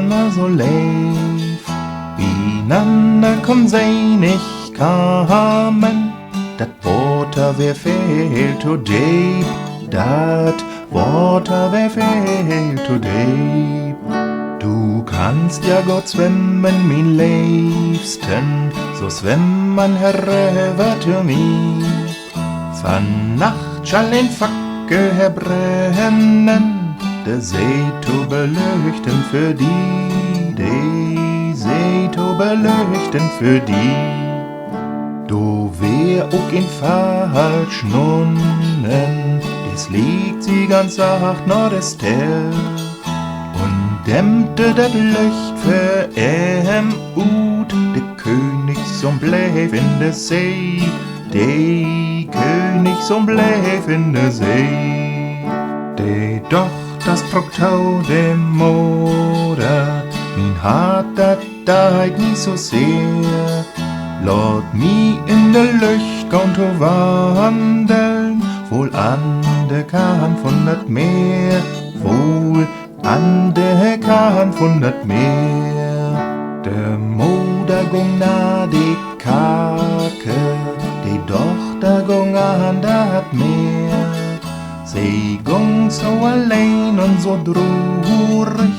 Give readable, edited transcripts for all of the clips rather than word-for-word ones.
immer so leef. Einander kon sei nicht kamen, dat Water wär fehl to deep, dat Water wär fehl to deep. Du kannst ja Gott schwimmen, mein Liebsten, so schwimmen herüber zu mir. Van Nacht schall in Fackel herbrennen, der See zu beleuchten für die, die See zu beleuchten für die. Du wär auch in falsch Nunnen, des liegt sie ganz sacht nur des Tell und dämmte dat Licht für ut, de König som bleef in de See, de König som bleef in de See. De Dochters Proktau de Moder, min Hart dat deit nie so sehr. Laat mi in de Lucht gaan te wandeln, wohl an de Kant von dat Meer, wohl an de Kant von dat Meer. De Moeder gong na de Kake, de Dochter gong an dat Meer. Sie gong so allein und so traurig,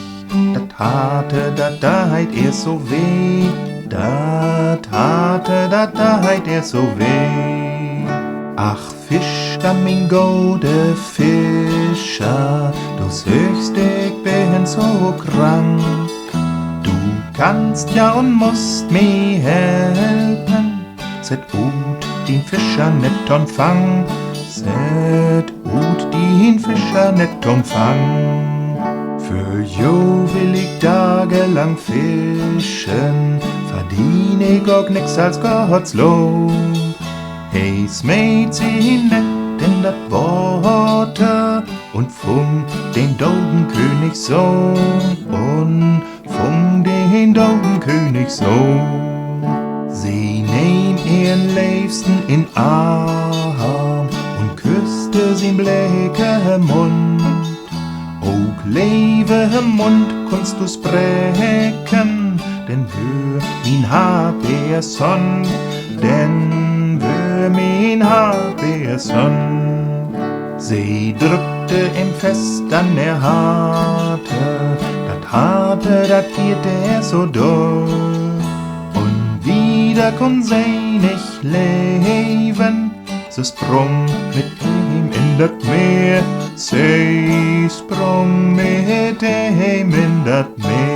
dat harte, dat deit ihr so weh. Dat harte, dat deit ihr so weh. Ach, Fischer, mein gode Fischer, du söchst, ich bin so krank. Du kannst ja und musst mir helpen, set ut din Fischer net umfang, set ut din Fischer net umfang. Für jo will ich tagelang fischen, verdien ich auch nix als Gottes Lohn. Hey, smäht sie net in dat Water und fung den Dogenkönigssohn und fung den Dogenkönigssohn. Sie nehm ihren Liebsten in Arm und küsste sin blecke Mund. Ook leve Mund kunst du sprechen, denn wür min Hart er Sonn, denn wür min Hart er Sonn. Sie drückte ihm fest an der Harte, dat gierte er so doll. Und wieder kon sie nicht leben, sie sprung mit ihm in dat Meer, sie sprung mit ihm in dat Meer.